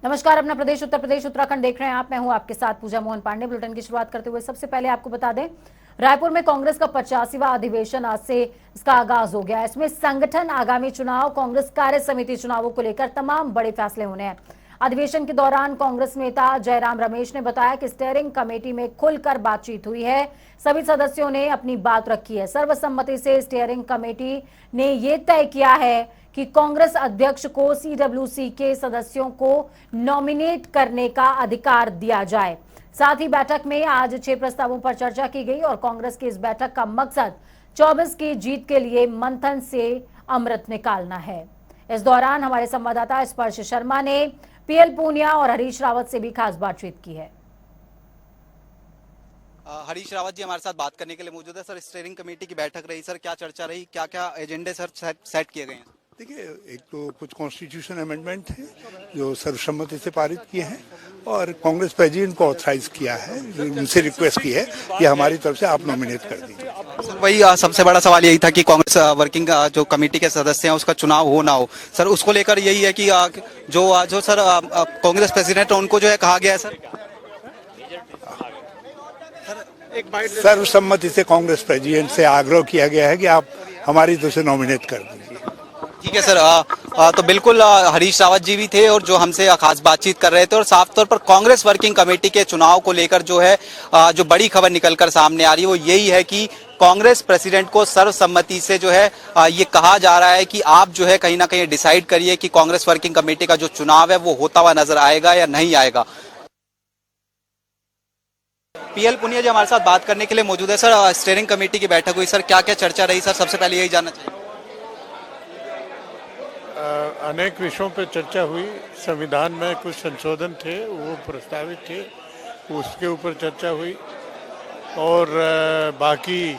नमस्कार, अपना प्रदेश उत्तर प्रदेश उत्तराखंड देख रहे हैं आप। मैं हूं आपके साथ पूजा मोहन पांडे। बुलेटिन की शुरुआत करते हुए सबसे पहले आपको बता दें, रायपुर में कांग्रेस का 85वां अधिवेशन आज से इसका आगाज हो गया है। इसमें संगठन, आगामी चुनाव, कांग्रेस कार्य समिति चुनावों को लेकर तमाम बड़े फैसले होने हैं। अधिवेशन के दौरान कांग्रेस नेता जयराम रमेश ने बताया कि स्टीयरिंग कमेटी में खुलकर बातचीत हुई है। सभी सदस्यों ने अपनी बात रखी है। सर्वसम्मति से स्टीयरिंग कमेटी ने यह तय किया है कि कांग्रेस अध्यक्ष को सीडब्ल्यूसी के सदस्यों को नॉमिनेट करने का अधिकार दिया जाए। साथ ही बैठक में आज 6 प्रस्तावों पर चर्चा की गई और कांग्रेस की इस बैठक का मकसद 24 की जीत के लिए मंथन से अमृत निकालना है। इस दौरान हमारे संवाददाता स्पर्श शर्मा ने पीएल पूनिया और हरीश रावत से भी खास बातचीत की है। हरीश रावत जी हमारे साथ बात करने के लिए मौजूद है। सर, स्टीयरिंग कमेटी की बैठक रही, सर क्या चर्चा रही, क्या क्या एजेंडे सर सेट किए गए हैं? देखिए, एक तो कुछ कॉन्स्टिट्यूशन अमेंडमेंट है जो सर्वसम्मति से पारित किए हैं और कांग्रेस प्रेसिडेंट को ऑथराइज किया है, उनसे रिक्वेस्ट की है कि हमारी तरफ से आप नॉमिनेट कर दीजिए। सर, वही सबसे बड़ा सवाल यही था कि कांग्रेस वर्किंग जो कमेटी के सदस्य हैं उसका चुनाव हो ना हो। सर, उसको लेकर यही है कि जो सर कांग्रेस प्रेसिडेंट उनको जो है कहा गया है सर सर्वसम्मति से कांग्रेस प्रेसिडेंट से आग्रह किया गया है कि आप हमारी तरफ से नॉमिनेट कर दीजिए। ठीक है सर। तो बिल्कुल हरीश रावत जी भी थे और जो हमसे खास बातचीत कर रहे थे और साफ तौर पर कांग्रेस वर्किंग कमेटी के चुनाव को लेकर जो है जो बड़ी खबर निकलकर सामने आ रही है वो यही है कि कांग्रेस प्रेसिडेंट को सर्वसम्मति से जो है ये कहा जा रहा है कि आप जो है कहीं ना कहीं डिसाइड करिए कि कांग्रेस वर्किंग कमेटी का जो चुनाव है वो होता हुआ नजर आएगा या नहीं आएगा। पीएल पुनिया जी हमारे साथ बात करने के लिए मौजूद है। सर, स्टीयरिंग कमेटी की बैठक हुई, सर क्या क्या चर्चा रही? सर, सबसे पहले यही जानना चाहिए। अनेक विषयों पर चर्चा हुई। संविधान में कुछ संशोधन थे वो प्रस्तावित थे, उसके ऊपर चर्चा हुई और बाकी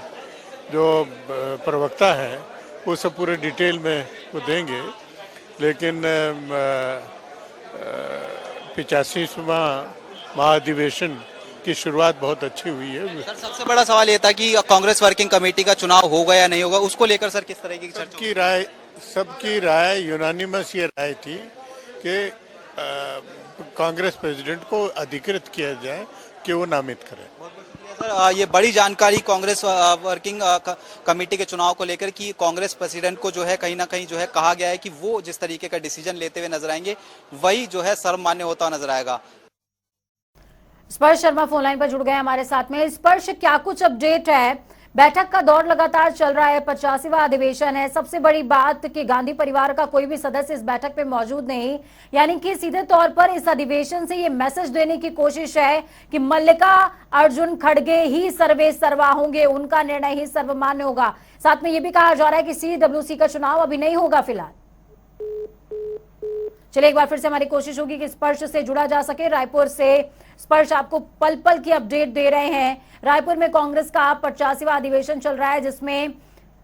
जो प्रवक्ता हैं वो सब पूरे डिटेल में वो देंगे। लेकिन 85वां महाधिवेशन की शुरुआत बहुत अच्छी हुई है। सर, सबसे बड़ा सवाल ये था कि कांग्रेस वर्किंग कमेटी का चुनाव होगा या नहीं होगा, उसको लेकर सर किस तरह की चर्चा? सबकी राय यूनानिमस ये राय थी कि कांग्रेस प्रेसिडेंट को अधिकृत किया जाए कि वो नामित करें। सर, ये बड़ी जानकारी कांग्रेस वर्किंग कमेटी के चुनाव को लेकर कि कांग्रेस प्रेसिडेंट को जो है कहीं ना कहीं जो है कहा गया है कि वो जिस तरीके का डिसीजन लेते हुए नजर आएंगे वही जो है सर्वमान्य होता हुआ नजर आएगा। स्पर्श शर्मा फोन लाइन पर जुड़ गए हमारे साथ में। स्पर्श, क्या कुछ अपडेट है? बैठक का दौर लगातार चल रहा है, 85वां अधिवेशन है। सबसे बड़ी बात कि गांधी परिवार का कोई भी सदस्य इस बैठक पे मौजूद नहीं, यानी कि सीधे तौर पर इस अधिवेशन से ये मैसेज देने की कोशिश है कि मल्लिका अर्जुन खड़गे ही सर्वे सर्वा होंगे, उनका निर्णय ही सर्वमान्य होगा। साथ में ये भी कहा जा रहा है कि सीडब्ल्यूसी का चुनाव अभी नहीं होगा फिलहाल। चलिए, एक बार फिर से हमारी कोशिश होगी कि स्पर्श से जुड़ा जा सके। रायपुर से स्पर्श आपको पल पल की अपडेट दे रहे हैं। रायपुर में कांग्रेस का 85वां अधिवेशन चल रहा है, जिसमें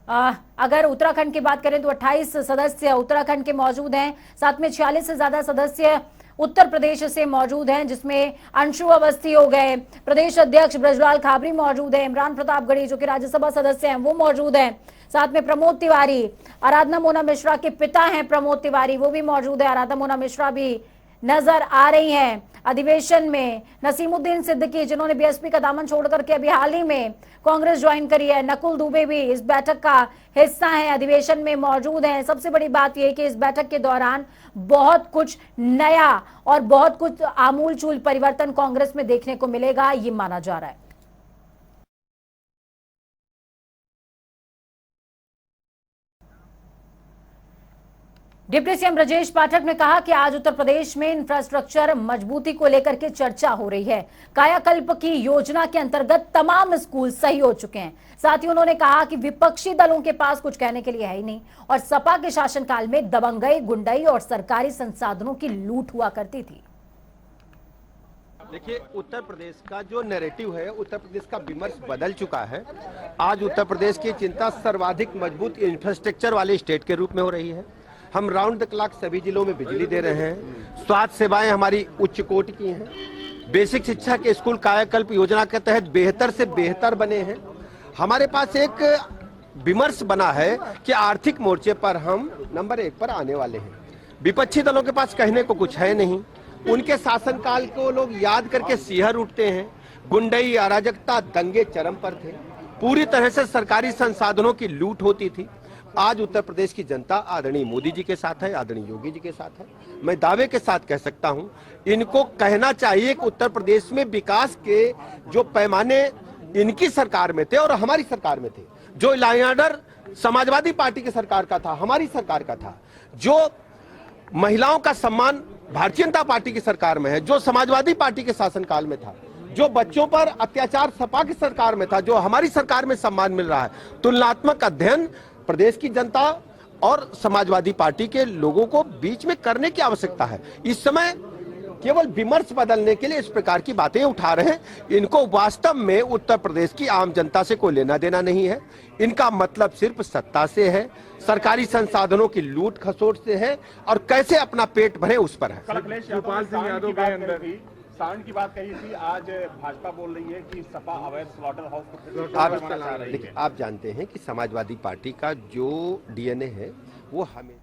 अगर उत्तराखंड की बात करें तो 28 सदस्य उत्तराखंड के मौजूद हैं। साथ में 46 से ज्यादा सदस्य उत्तर प्रदेश से मौजूद हैं, जिसमें अंशु अवस्थी हो गए, प्रदेश अध्यक्ष ब्रजलाल खाबरी मौजूद है, इमरान प्रतापगढ़ी जो कि राज्यसभा सदस्य हैं वो मौजूद हैं। साथ में प्रमोद तिवारी, आराधना मोना मिश्रा के पिता हैं प्रमोद तिवारी, वो भी मौजूद है। आराधना मोना मिश्रा भी नजर आ रही हैं अधिवेशन में। नसीमुद्दीन सिद्दीकी, जिन्होंने बीएसपी का दामन छोड़ करके अभी हाल ही में कांग्रेस ज्वाइन करी है, नकुल दुबे भी इस बैठक का हिस्सा हैं, अधिवेशन में मौजूद हैं। सबसे बड़ी बात यह कि इस बैठक के दौरान बहुत कुछ नया और बहुत कुछ आमूलचूल परिवर्तन कांग्रेस में देखने को मिलेगा, ये माना जा रहा है। डिप्टी सीएम ब्रजेश पाठक ने कहा कि आज उत्तर प्रदेश में इंफ्रास्ट्रक्चर मजबूती को लेकर के चर्चा हो रही है। कायाकल्प की योजना के अंतर्गत तमाम स्कूल सही हो चुके हैं। साथ ही उन्होंने कहा कि विपक्षी दलों के पास कुछ कहने के लिए है ही नहीं और सपा के शासनकाल में दबंगई, गुंडाई और सरकारी संसाधनों की लूट हुआ करती थी। देखिए, उत्तर प्रदेश का जो नैरेटिव है, उत्तर प्रदेश का विमर्श बदल चुका है। आज उत्तर प्रदेश की चिंता सर्वाधिक मजबूत इंफ्रास्ट्रक्चर वाले स्टेट के रूप में हो रही है। हम राउंड द क्लॉक सभी जिलों में बिजली दे रहे हैं। स्वास्थ्य सेवाएं हमारी उच्च कोटि की हैं। बेसिक शिक्षा के स्कूल कायाकल्प योजना के तहत बेहतर से बेहतर बने हैं। हमारे पास एक विमर्श बना है कि आर्थिक मोर्चे पर हम नंबर 1 पर आने वाले हैं। विपक्षी दलों के पास कहने को कुछ है नहीं। उनके शासनकाल को लोग याद करके सिहर उठते हैं। गुंडई, अराजकता, दंगे चरम पर थे। पूरी तरह से सरकारी संसाधनों की लूट होती थी। आज उत्तर प्रदेश की जनता आदरणीय मोदी जी के साथ है, आदरणीय योगी जी के साथ है। मैं दावे के साथ कह सकता हूं, इनको कहना चाहिए कि उत्तर प्रदेश में विकास के जो पैमाने इनकी सरकार में थे और हमारी सरकार में थे, जो law and order Samajwadi party की सरकार का था, हमारी सरकार का था, जो महिलाओं का सम्मान भारतीय जनता पार्टी की सरकार में है, जो समाजवादी पार्टी के शासनकाल में था, जो बच्चों पर अत्याचार सपा की सरकार में था, जो हमारी सरकार में सम्मान मिल रहा है। तुलनात्मक अध्ययन प्रदेश की जनता और समाजवादी पार्टी के लोगों को बीच में करने की आवश्यकता है। इस समय केवल विमर्श बदलने के लिए इस प्रकार की बातें उठा रहे हैं। इनको वास्तव में उत्तर प्रदेश की आम जनता से कोई लेना देना नहीं है। इनका मतलब सिर्फ सत्ता से है, सरकारी संसाधनों की लूट खसोट से है और कैसे अपना पेट भरे उस पर है। शिवपाल सिंह यादव के अंदर ही सांड की बात कही थी, आज भाजपा बोल रही है कि सपा अवैध स्लॉटर हाउस को आप जानते हैं कि समाजवादी पार्टी का जो डीएनए है वो हमें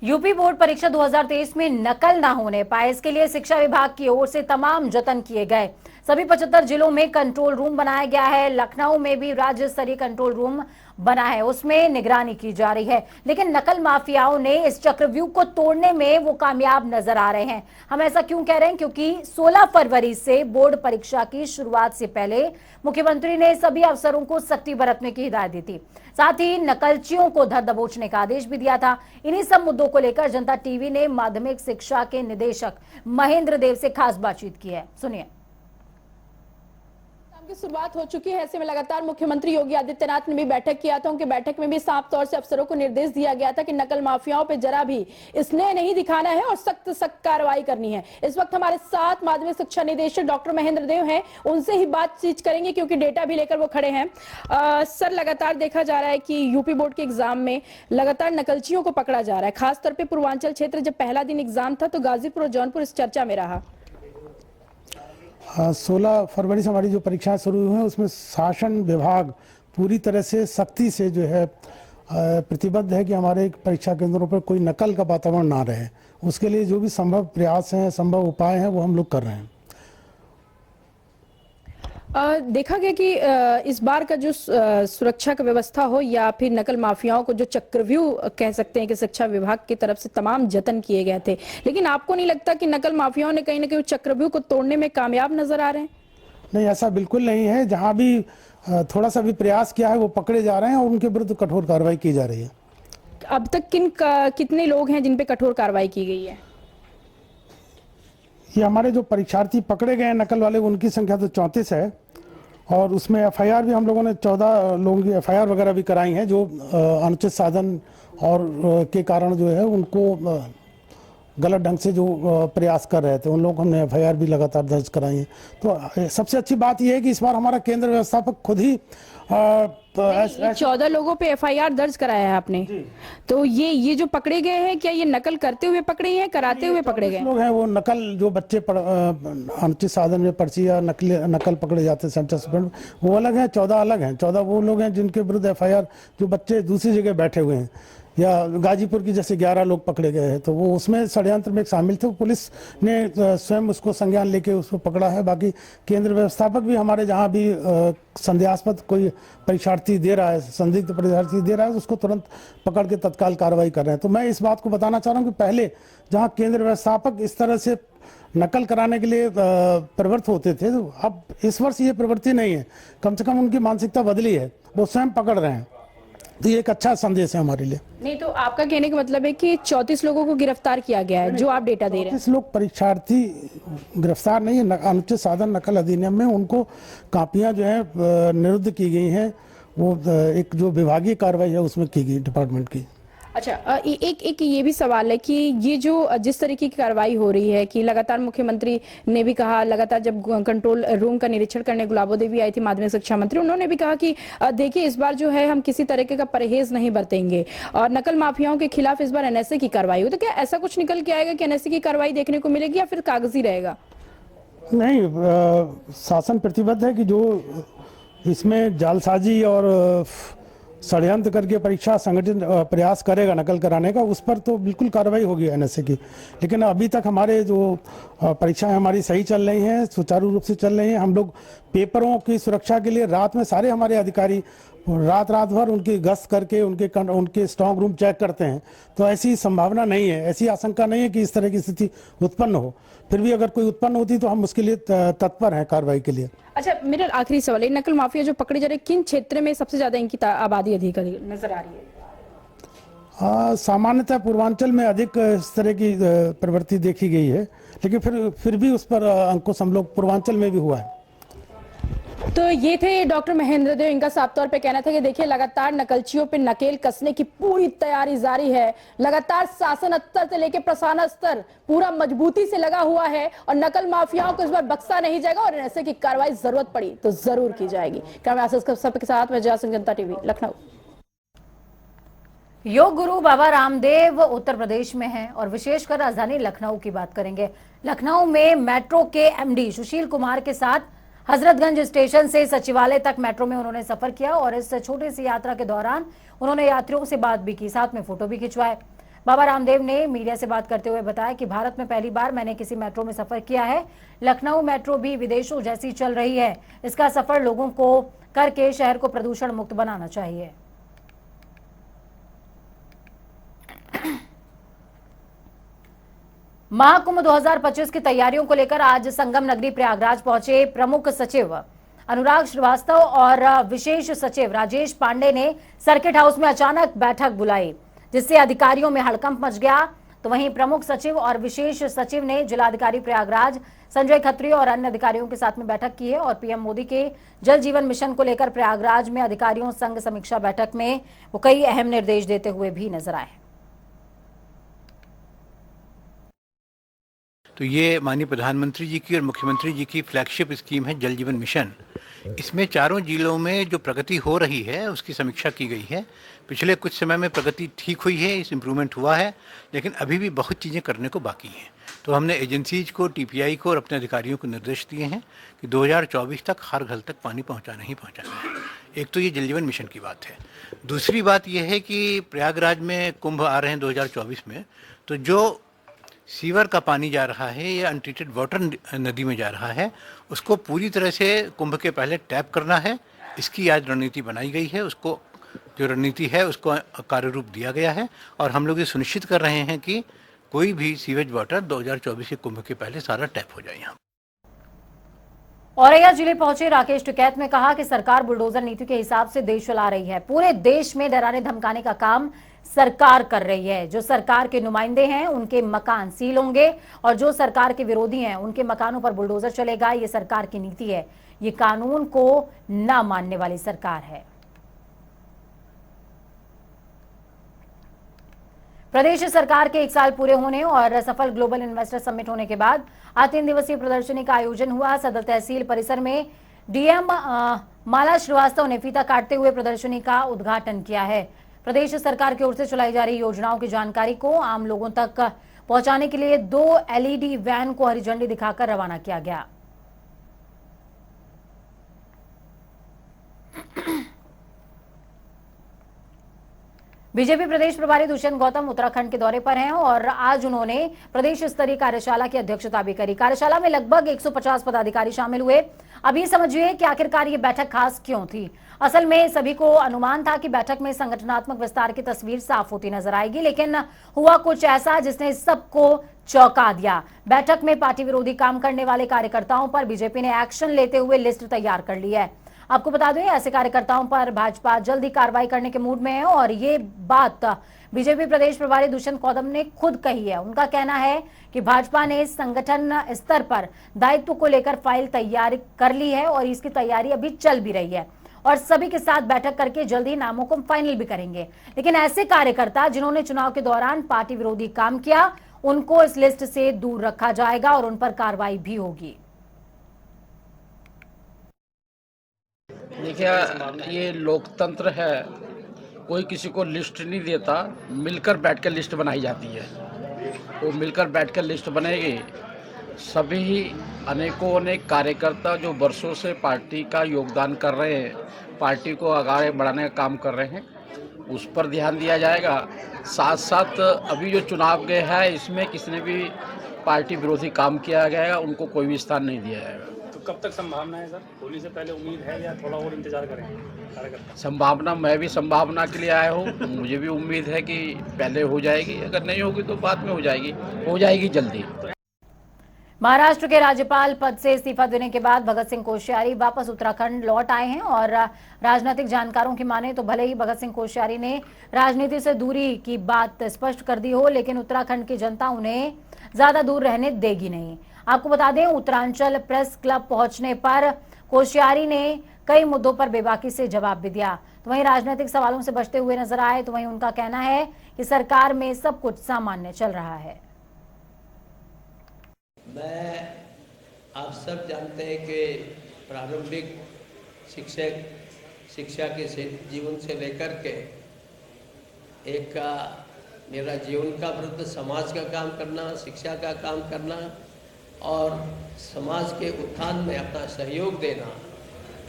यूपी बोर्ड परीक्षा 2023 में नकल ना होने पाए, इसके लिए शिक्षा विभाग की ओर से तमाम जतन किए गए। सभी 75 जिलों में कंट्रोल रूम बनाया गया है। लखनऊ में भी राज्य स्तरीय कंट्रोल रूम बना है, उसमें निगरानी की जा रही है। लेकिन नकल माफियाओं ने इस चक्रव्यूह को तोड़ने में वो कामयाब नजर आ रहे हैं। हम ऐसा क्यों कह रहे हैं? क्योंकि 16 फरवरी से बोर्ड परीक्षा की शुरुआत से पहले मुख्यमंत्री ने सभी अफसरों को सख्ती बरतने की हिदायत दी थी। साथ ही नकलचियों को धर दबोचने का आदेश भी दिया था। इन्हीं सब मुद्दों को लेकर जनता टीवी ने माध्यमिक शिक्षा के निदेशक महेंद्र देव से खास बातचीत की है, सुनिए। की शुरुआत हो चुकी है, ऐसे में लगातार मुख्यमंत्री योगी आदित्यनाथ ने भी बैठक किया था। उनके बैठक में भी साफ तौर से अफसरों को निर्देश दिया गया था कि नकल माफियाओं पे जरा भी स्नेह नहीं दिखाना है और सख्त कार्रवाई करनी है। इस वक्त हमारे साथ माध्यमिक शिक्षा निदेशक डॉक्टर महेंद्र देव हैं, उनसे ही बातचीत करेंगे क्योंकि डेटा भी लेकर वो खड़े हैं। सर, लगातार देखा जा रहा है कि यूपी बोर्ड के एग्जाम में लगातार नकलचियों को पकड़ा जा रहा है। खासतौर पर पूर्वांचल क्षेत्र, जब पहला दिन एग्जाम था तो गाजीपुर और जौनपुर इस चर्चा में रहा। 16 फरवरी से हमारी जो परीक्षाएं शुरू हुई हैं उसमें शासन विभाग पूरी तरह से सख्ती से जो है प्रतिबद्ध है कि हमारे परीक्षा केंद्रों पर कोई नकल का वातावरण ना रहे। उसके लिए जो भी संभव प्रयास हैं, संभव उपाय हैं, वो हम लोग कर रहे हैं। देखा गया कि इस बार का जो सुरक्षा का व्यवस्था हो या फिर नकल माफियाओं को जो चक्रव्यूह कह सकते हैं कि शिक्षा विभाग की तरफ से तमाम जतन किए गए थे, लेकिन आपको नहीं लगता कि नकल माफियाओं ने कहीं ना कहीं चक्रव्यूह को तोड़ने में कामयाब नजर आ रहे हैं? नहीं, ऐसा बिल्कुल नहीं है। जहां भी थोड़ा सा भी प्रयास किया है वो पकड़े जा रहे हैं और उनके विरुद्ध कठोर कार्रवाई की जा रही है। अब तक कितने लोग हैं जिन पे कठोर कार्रवाई की गई है? ये हमारे जो परीक्षार्थी पकड़े गए हैं नकल वाले, उनकी संख्या तो 34 है और उसमें एफआईआर भी हम लोगों ने 14 लोगों की एफआईआर वगैरह भी कराई हैं जो अनुचित साधन और के कारण जो है उनको गलत ढंग से जो प्रयास कर रहे थे, उन लोग हमने एफआईआर भी लगातार दर्ज कराई है। तो सबसे अच्छी बात यह है कि इस बार हमारा केंद्र व्यवस्थापक खुद ही 14 लोगों पे एफआईआर दर्ज कराया है आपने, तो ये जो पकड़े गए हैं, क्या ये नकल करते हुए पकड़े हैं, कराते हुए पकड़े गए? लोग हैं वो नकल, जो बच्चे अनुचित साधन में पर्ची या नकल पकड़े जाते हैं सेंटर स्टूडेंट, वो अलग हैं। 14 अलग हैं। 14 वो लोग हैं जिनके विरुद्ध एफआईआर, जो बच्चे दूसरी जगह बैठे हुए हैं, या गाजीपुर की जैसे 11 लोग पकड़े गए हैं, तो वो उसमें षड्यंत्र में शामिल थे। पुलिस ने स्वयं उसको संज्ञान लेके उसको पकड़ा है। बाकी केंद्र व्यवस्थापक भी हमारे जहां भी संदेहास्पद कोई परीक्षार्थी दे रहा है, संदिग्ध परीक्षार्थी दे रहा है, उसको तुरंत पकड़ के तत्काल कार्रवाई कर रहे हैं। तो मैं इस बात को बताना चाह रहा हूँ कि पहले जहाँ केंद्र व्यवस्थापक इस तरह से नकल कराने के लिए प्रवृत्त होते थे, तो अब इस वर्ष ये प्रवृत्ति नहीं है। कम से कम उनकी मानसिकता बदली है, वो स्वयं पकड़ रहे हैं। तो ये एक अच्छा संदेश है हमारे लिए। नहीं, तो आपका कहने का मतलब है कि 34 लोगों को गिरफ्तार किया गया है, जो आप डेटा दे रहे हैं। 34 लोग परीक्षार्थी गिरफ्तार नहीं है। अनुचित साधन नकल अधिनियम में उनको कापियां जो है निरुद्ध की गई हैं। वो एक जो विभागीय कार्रवाई है उसमें की गई डिपार्टमेंट की। अच्छा, एक ये भी सवाल है कि ये जो जिस तरीके की कार्रवाई हो रही है, कि लगातार मुख्यमंत्री ने भी कहा, लगातार जब कंट्रोल रूम का निरीक्षण करने गुलाबो देवी आई थी माध्यमिक शिक्षा मंत्री, उन्होंने भी कहा कि देखिए इस बार जो है हम किसी तरीके का परहेज नहीं बरतेंगे और नकल माफियाओं के खिलाफ इस बार एनएसए की कार्रवाई हो। तो क्या ऐसा कुछ निकल के आएगा कि एनएसए की कार्रवाई देखने को मिलेगी या फिर कागजी रहेगा? नहीं, शासन प्रतिबद्ध है कि जो इसमें जालसाजी और षड्यंत्र करके परीक्षा संगठित प्रयास करेगा नकल कराने का, उस पर तो बिल्कुल कार्रवाई होगी एनएसए की। लेकिन अभी तक हमारे जो परीक्षाएं हमारी सही चल रही हैं, सुचारू रूप से चल रही हैं। हम लोग पेपरों की सुरक्षा के लिए रात में सारे हमारे अधिकारी रात भर उनकी गश्त करके उनके स्ट्रांग रूम चेक करते हैं। तो ऐसी संभावना नहीं है, ऐसी आशंका नहीं है कि इस तरह की स्थिति उत्पन्न हो। फिर भी अगर कोई उत्पन्न होती तो हम उसके लिए तत्पर हैं कार्रवाई के लिए। अच्छा, मेरा आखिरी सवाल है, नकल माफिया जो पकड़े जा रहे, किन क्षेत्र में सबसे ज्यादा इनकी आबादी अधिक नजर आ रही है? सामान्यतः पूर्वांचल में अधिक इस तरह की प्रवृत्ति देखी गई है, लेकिन फिर भी उस पर अंकुश हम लोग पूर्वांचल में भी हुआ है। तो ये थे डॉक्टर महेंद्र देव। इनका साफ तौर पे कहना था कि देखिए लगातार नकलचियों पे नकेल कसने की पूरी तैयारी जारी है। लगातार शासन स्तर से लेकर प्रशासन स्तर पूरा मजबूती से लगा हुआ है और नकल माफियाओं को इस बार बख्शा नहीं जाएगा और ऐसे की कार्रवाई जरूरत पड़ी तो जरूर की जाएगी। कैमरा सबके साथ में जय सिंह, जनता टीवी, लखनऊ। योग गुरु बाबा रामदेव उत्तर प्रदेश में हैं और विशेषकर राजधानी लखनऊ की बात करेंगे। लखनऊ में मेट्रो के एमडी सुशील कुमार के साथ हजरतगंज स्टेशन से सचिवालय तक मेट्रो में उन्होंने सफर किया और इस छोटी सी यात्रा के दौरान उन्होंने यात्रियों से बात भी की, साथ में फोटो भी खिंचवाए। बाबा रामदेव ने मीडिया से बात करते हुए बताया कि भारत में पहली बार मैंने किसी मेट्रो में सफर किया है। लखनऊ मेट्रो भी विदेशों जैसी चल रही है। इसका सफर लोगों को करके शहर को प्रदूषण मुक्त बनाना चाहिए। महाकुंभ 2025 की तैयारियों को लेकर आज संगम नगरी प्रयागराज पहुंचे प्रमुख सचिव अनुराग श्रीवास्तव और विशेष सचिव राजेश पांडे ने सर्किट हाउस में अचानक बैठक बुलाई, जिससे अधिकारियों में हड़कंप मच गया। तो वहीं प्रमुख सचिव और विशेष सचिव ने जिलाधिकारी प्रयागराज संजय खत्री और अन्य अधिकारियों के साथ में बैठक की है और पीएम मोदी के जल जीवन मिशन को लेकर प्रयागराज में अधिकारियों संग समीक्षा बैठक में वो कई अहम निर्देश देते हुए भी नजर आए। तो ये माननीय प्रधानमंत्री जी की और मुख्यमंत्री जी की फ्लैगशिप स्कीम है जल जीवन मिशन। इसमें चारों जिलों में जो प्रगति हो रही है उसकी समीक्षा की गई है। पिछले कुछ समय में प्रगति ठीक हुई है, इस इम्प्रूवमेंट हुआ है, लेकिन अभी भी बहुत चीज़ें करने को बाकी हैं। तो हमने एजेंसीज को, टीपीआई को और अपने अधिकारियों को निर्देश दिए हैं कि 2024 तक हर घर तक पानी पहुँचाना ही पहुँचाना है। एक तो ये जल जीवन मिशन की बात है। दूसरी बात यह है कि प्रयागराज में कुंभ आ रहे हैं 2024 में, तो जो सीवर का पानी जा रहा है या अनट्रीटेड वाटर नदी में जा रहा है, उसको पूरी तरह से कुंभ के पहले टैप करना है। इसकी आज रणनीति बनाई गई है, उसको जो रणनीति है उसको कार्य रूप दिया गया है और हम लोग ये सुनिश्चित कर रहे हैं कि कोई भी सीवेज वाटर 2024 के कुंभ के पहले सारा टैप हो जाए। यहाँ औरैया जिले पहुंचे राकेश टिकैत ने कहा कि सरकार बुलडोजर नीति के हिसाब से देश चला रही है। पूरे देश में डराने धमकाने का काम सरकार कर रही है। जो सरकार के नुमाइंदे हैं उनके मकान सील होंगे और जो सरकार के विरोधी हैं उनके मकानों पर बुलडोजर चलेगा। ये सरकार की नीति है। ये कानून को ना मानने वाली सरकार है। प्रदेश सरकार के 1 साल पूरे होने और सफल ग्लोबल इन्वेस्टर समिट होने के बाद आज 3 दिवसीय प्रदर्शनी का आयोजन हुआ। सदर तहसील परिसर में डीएम माला श्रीवास्तव ने फीता काटते हुए प्रदर्शनी का उद्घाटन किया है। प्रदेश सरकार की ओर से चलाई जा रही योजनाओं की जानकारी को आम लोगों तक पहुंचाने के लिए 2 एलईडी वैन को हरी झंडी दिखाकर रवाना किया गया। बीजेपी प्रदेश प्रभारी दुष्यंत गौतम उत्तराखंड के दौरे पर हैं और आज उन्होंने प्रदेश स्तरीय कार्यशाला की अध्यक्षता भी करी। कार्यशाला में लगभग 150 पदाधिकारी शामिल हुए। अब ये समझिए कि आखिरकार ये बैठक खास क्यों थी। असल में सभी को अनुमान था कि बैठक में संगठनात्मक विस्तार की तस्वीर साफ होती नजर आएगी, लेकिन हुआ कुछ ऐसा जिसने सबको चौंका दिया। बैठक में पार्टी विरोधी काम करने वाले कार्यकर्ताओं पर बीजेपी ने एक्शन लेते हुए लिस्ट तैयार कर ली है। आपको बता दें, ऐसे कार्यकर्ताओं पर भाजपा जल्द ही कार्रवाई करने के मूड में है और ये बात बीजेपी प्रदेश प्रभारी दुष्यंत गौतम ने खुद कही है। उनका कहना है कि भाजपा ने संगठन स्तर पर दायित्व को लेकर फाइल तैयार कर ली है और इसकी तैयारी अभी चल भी रही है और सभी के साथ बैठक करके जल्द ही नामों को फाइनल भी करेंगे। लेकिन ऐसे कार्यकर्ता जिन्होंने चुनाव के दौरान पार्टी विरोधी काम किया, उनको इस लिस्ट से दूर रखा जाएगा और उन पर कार्रवाई भी होगी। देखिए, ये लोकतंत्र है, कोई किसी को लिस्ट नहीं देता, मिलकर बैठकर लिस्ट बनाई जाती है। वो मिलकर बैठकर लिस्ट बनेगी। सभी अनेकों अनेक कार्यकर्ता जो वर्षों से पार्टी का योगदान कर रहे हैं, पार्टी को आगे बढ़ाने का काम कर रहे हैं, उस पर ध्यान दिया जाएगा। साथ साथ अभी जो चुनाव गए हैं इसमें किसी ने भी पार्टी विरोधी काम किया गया है, उनको कोई भी स्थान नहीं दिया जाएगा। तो कब तक संभावना है सर? होली से पहले उम्मीद है या थोड़ा और इंतजार करेंगे कार्यकर्ता? संभावना, मैं भी संभावना के लिए आया हूँ। मुझे भी उम्मीद है कि पहले हो जाएगी, अगर नहीं होगी तो बाद में हो जाएगी जल्दी। महाराष्ट्र के राज्यपाल पद से इस्तीफा देने के बाद भगत सिंह कोश्यारी वापस उत्तराखंड लौट आए हैं और राजनीतिक जानकारों की माने तो भले ही भगत सिंह कोश्यारी ने राजनीति से दूरी की बात स्पष्ट कर दी हो, लेकिन उत्तराखंड की जनता उन्हें ज्यादा दूर रहने देगी नहीं। आपको बता दें, उत्तरांचल प्रेस क्लब पहुंचने पर कोश्यारी ने कई मुद्दों पर बेबाकी से जवाब भी दिया। तो वहीं राजनीतिक सवालों से बचते हुए नजर आए, तो वहीं उनका कहना है कि सरकार में सब कुछ सामान्य चल रहा है। मैं, आप सब जानते हैं कि प्रारंभिक शिक्षा के जीवन से लेकर के एक मेरा जीवन का वृत्त समाज का काम करना, शिक्षा का काम करना और समाज के उत्थान में अपना सहयोग देना,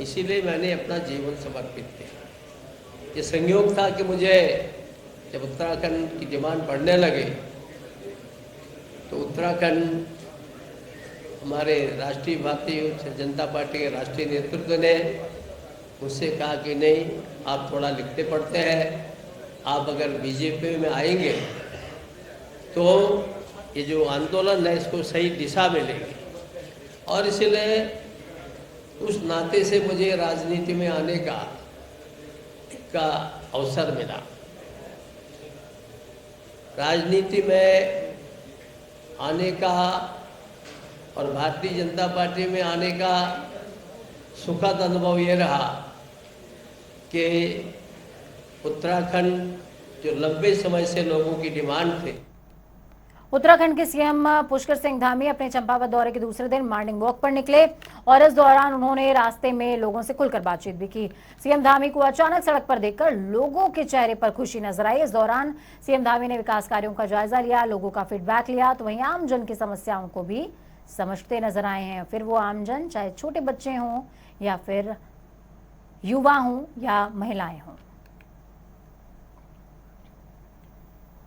इसीलिए मैंने अपना जीवन समर्पित किया। ये संयोग था कि मुझे जब उत्तराखंड की डिमांड बढ़ने लगी तो उत्तराखंड हमारे राष्ट्रीय भारतीय जनता पार्टी के राष्ट्रीय नेतृत्व ने मुझसे कहा कि नहीं, आप थोड़ा लिखते पढ़ते हैं, आप अगर बीजेपी में आएंगे तो ये जो आंदोलन है इसको सही दिशा मिलेगी। और इसलिए उस नाते से मुझे राजनीति में आने का अवसर मिला। राजनीति में आने का और भारतीय जनता पार्टी में आने का सुखद अनुभव ये रहा कि उत्तराखंड जो लंबे समय से लोगों की डिमांड थी। उत्तराखंड के सीएम पुष्कर सिंह धामी अपने चंपावत दौरे के दूसरे दिन मॉर्निंग वॉक पर निकले और इस दौरान उन्होंने रास्ते में लोगों से खुलकर बातचीत भी की। सीएम धामी को अचानक सड़क पर देखकर लोगों के चेहरे पर खुशी नजर आई। इस दौरान सीएम धामी ने विकास कार्यों का जायजा लिया, लोगों का फीडबैक लिया, तो वहीं आमजन की समस्याओं को भी समझते नजर आए हैं। फिर वो आमजन चाहे छोटे बच्चे हों या फिर युवा हों या महिलाएं हों।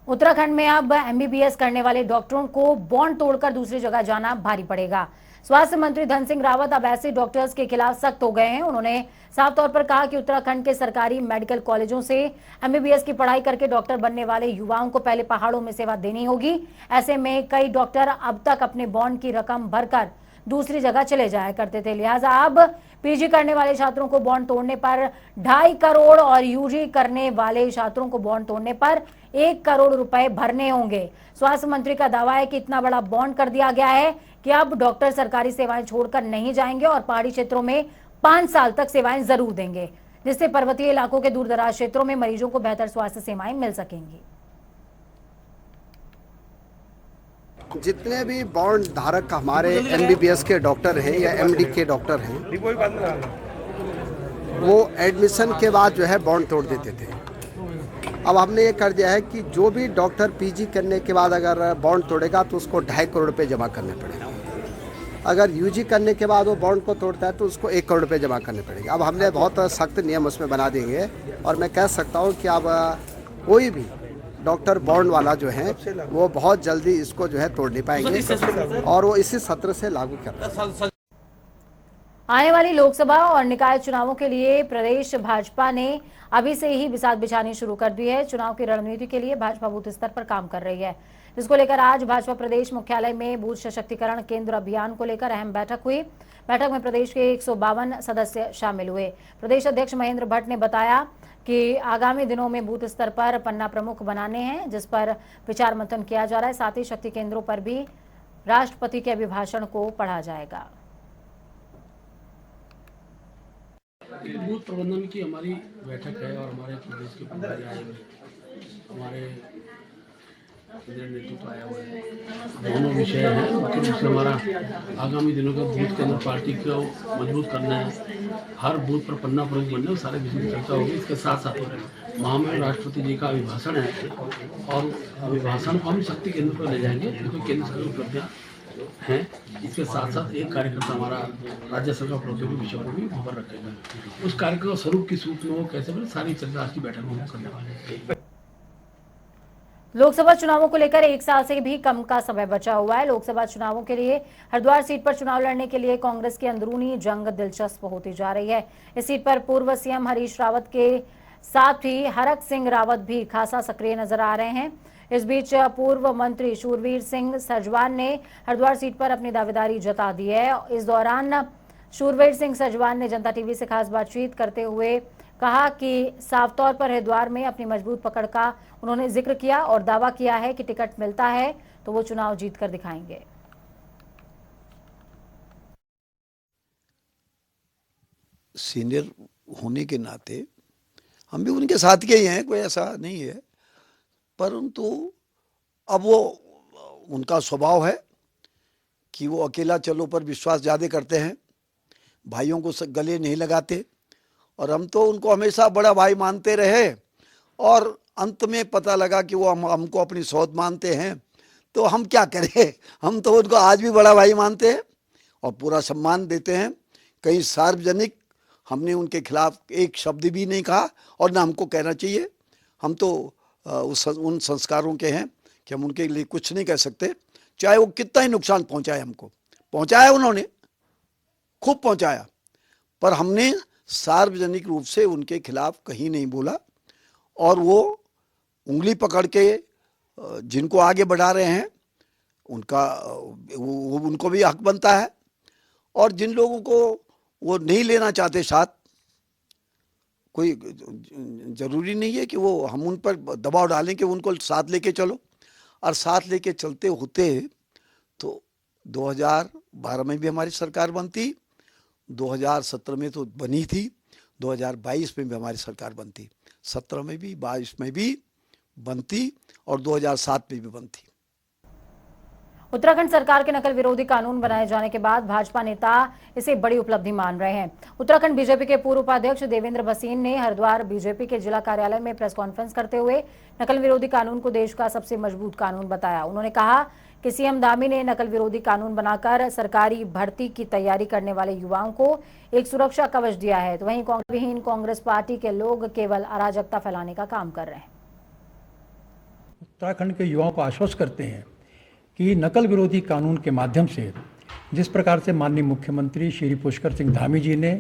उत्तराखंड में अब एमबीबीएस करने वाले डॉक्टरों को बॉन्ड तोड़कर दूसरी जगह जाना भारी पड़ेगा। स्वास्थ्य मंत्री धन सिंह रावत अब ऐसे डॉक्टर्स के खिलाफ सख्त हो गए हैं। उन्होंने साफ तौर पर कहा कि उत्तराखंड के सरकारी मेडिकल कॉलेजों से एमबीबीएस की पढ़ाई करके डॉक्टर बनने वाले युवाओं को पहले पहाड़ों में सेवा देनी होगी। ऐसे में कई डॉक्टर अब तक अपने बॉन्ड की रकम भरकर दूसरी जगह चले जाया करते थे, लिहाजा अब पीजी करने वाले छात्रों को बॉन्ड तोड़ने पर 2.5 करोड़ और यूजी करने वाले छात्रों को बॉन्ड तोड़ने पर 1 करोड़ रुपए भरने होंगे। स्वास्थ्य मंत्री का दावा है कि इतना बड़ा बॉन्ड कर दिया गया है कि अब डॉक्टर सरकारी सेवाएं छोड़कर नहीं जाएंगे और पहाड़ी क्षेत्रों में 5 साल तक सेवाएं जरूर देंगे, जिससे पर्वतीय इलाकों के दूरदराज क्षेत्रों में मरीजों को बेहतर स्वास्थ्य सेवाएं मिल सकेंगी। जितने भी बॉन्ड धारक हमारे एमबीबीएस के डॉक्टर हैं या एमडी के डॉक्टर हैं, वो एडमिशन के बाद जो है बॉन्ड तोड़ देते थे। अब हमने ये कर दिया है कि जो भी डॉक्टर पीजी करने के बाद अगर बॉन्ड तोड़ेगा तो उसको 2.5 करोड़ रुपये जमा करने पड़ेगा। अगर यूजी करने के बाद वो बॉन्ड को तोड़ता है तो उसको 1 करोड़ रुपये जमा करने पड़ेंगे। अब हमने बहुत सख्त नियम उसमें बना देंगे और मैं कह सकता हूँ कि अब कोई भी डॉक्टर बॉन्ड वाला जो है वो बहुत जल्दी इसको जो है तोड़ नहीं पाएंगे और वो इसी सत्र से लागू कर। आने वाली लोकसभा और निकाय चुनावों के लिए प्रदेश भाजपा ने अभी से ही बिसात बिछानी शुरू कर दी है। चुनाव की रणनीति के लिए भाजपा बूथ स्तर पर काम कर रही है, जिसको लेकर आज भाजपा प्रदेश मुख्यालय में बूथ सशक्तिकरण केंद्र अभियान को लेकर अहम बैठक हुई। बैठक में प्रदेश के 152 सदस्य शामिल हुए। प्रदेश अध्यक्ष महेंद्र भट्ट ने बताया कि आगामी दिनों में बूथ स्तर पर पन्ना प्रमुख बनाने हैं, जिस पर विचार मंथन किया जा रहा है। साथ ही शक्ति केंद्रों पर भी राष्ट्रपति के अभिभाषण को पढ़ा जाएगा। बूथ प्रबंधन की हमारी बैठक है और हमारे प्रदेश के प्रभारी आएंगे, हमारे नेतृत्व आया हुआ है। दोनों विषय हैं। मुख्य रूप से हमारा आगामी दिनों का बूथ के अंदर पार्टी को मजबूत करना है, हर बूथ पर पन्ना प्रमुख बनना है, सारे विषय की चर्चा होगी। इसके साथ साथ महामहिम राष्ट्रपति जी का अभिभाषण है और अभिभाषण को हम शक्ति केंद्र पर ले जाएंगे, क्योंकि केंद्र सरकार उपलब्धियाँ हैं। इसके साथ साथ एक कार्यकर्ता हमारा राज्यसभा प्रोटेक्टिव विषय को भी खबर रखेगा। उस कार्यक्रम स्वरूप की सूचना वो कैसे बने, सारी चर्चा आज की बैठक में करने वाले हैं। लोकसभा चुनावों को लेकर 1 साल से भी कम का समय बचा हुआ है। लोकसभा चुनावों के लिए हरिद्वार सीट पर चुनाव लड़ने के लिए कांग्रेस की अंदरूनी जंग दिलचस्प होती जा रही है। इस सीट पर पूर्व सीएम हरीश रावत के साथ ही हरक सिंह रावत भी खासा सक्रिय नजर आ रहे हैं। इस बीच पूर्व मंत्री शूरवीर सिंह सजवान ने हरिद्वार सीट पर अपनी दावेदारी जता दी है। इस दौरान शूरवीर सिंह सजवान ने जनता टीवी से खास बातचीत करते हुए कहा कि साफ तौर पर हरिद्वार में अपनी मजबूत पकड़ का उन्होंने जिक्र किया और दावा किया है कि टिकट मिलता है तो वो चुनाव जीतकर दिखाएंगे। सीनियर होने के नाते हम भी उनके साथ के ही हैं, कोई ऐसा नहीं है, परंतु अब वो उनका स्वभाव है कि वो अकेला चलो पर विश्वास ज़्यादा करते हैं, भाइयों को गले नहीं लगाते, और हम तो उनको हमेशा बड़ा भाई मानते रहे और अंत में पता लगा कि वो हमको अपनी सौत मानते हैं, तो हम क्या करें। हम तो उनको आज भी बड़ा भाई मानते हैं और पूरा सम्मान देते हैं। कहीं सार्वजनिक हमने उनके खिलाफ एक शब्द भी नहीं कहा और ना हमको कहना चाहिए। हम तो उन संस्कारों के हैं कि हम उनके लिए कुछ नहीं कह सकते, चाहे वो कितना ही नुकसान पहुंचाए। हमको पहुंचाया, उन्होंने खूब पहुंचाया, पर हमने सार्वजनिक रूप से उनके खिलाफ कहीं नहीं बोला। और वो उंगली पकड़ के जिनको आगे बढ़ा रहे हैं उनको भी हक बनता है, और जिन लोगों को वो नहीं लेना चाहते साथ, कोई जरूरी नहीं है कि वो हम उन पर दबाव डालें कि उनको साथ लेके चलो। और साथ लेके चलते होते तो 2012 में भी हमारी सरकार बनती, 2017 में तो बनी थी, 2022 में भी हमारी सरकार बनती, 17 में भी, 22 में भी बनती और 2007 में भी बनती। उत्तराखंड सरकार के नकल विरोधी कानून बनाए जाने के बाद भाजपा नेता इसे बड़ी उपलब्धि मान रहे हैं। उत्तराखंड बीजेपी के पूर्व उपाध्यक्ष देवेंद्र भसीन ने हरिद्वार बीजेपी के जिला कार्यालय में प्रेस कॉन्फ्रेंस करते हुए नकल विरोधी कानून को देश का सबसे मजबूत कानून बताया। उन्होंने कहा कि सीएम धामी ने नकल विरोधी कानून बनाकर सरकारी भर्ती की तैयारी करने वाले युवाओं को एक सुरक्षा कवच दिया है, तो वहीं विहीन कांग्रेस पार्टी के लोग केवल अराजकता फैलाने का काम कर रहे हैं। उत्तराखंड के युवाओं को आश्वस्त करते हैं कि नकल विरोधी कानून के माध्यम से जिस प्रकार से माननीय मुख्यमंत्री श्री पुष्कर सिंह धामी जी ने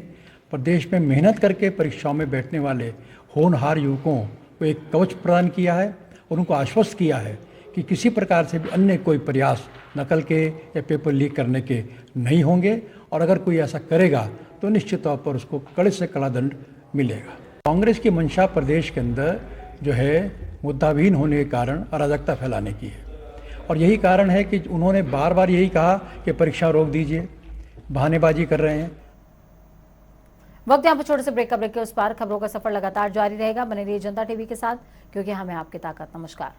प्रदेश में मेहनत करके परीक्षाओं में बैठने वाले होनहार युवकों को एक कवच प्रदान किया है और उनको आश्वस्त किया है कि किसी प्रकार से भी अन्य कोई प्रयास नकल के या पेपर लीक करने के नहीं होंगे, और अगर कोई ऐसा करेगा तो निश्चित तौर पर उसको कड़े से कड़ा दंड मिलेगा। कांग्रेस की मंशा प्रदेश के अंदर जो है मुद्दाविहीन होने के कारण अराजकता फैलाने की है, और यही कारण है कि उन्होंने बार बार यही कहा कि परीक्षा रोक दीजिए, बहानेबाजी कर रहे हैं। वक्त यहाँ पर छोटे से ब्रेक के उस पार खबरों का सफर लगातार जारी रहेगा। बने रहिए जनता टीवी के साथ, क्योंकि हमें आपकी ताकत। नमस्कार।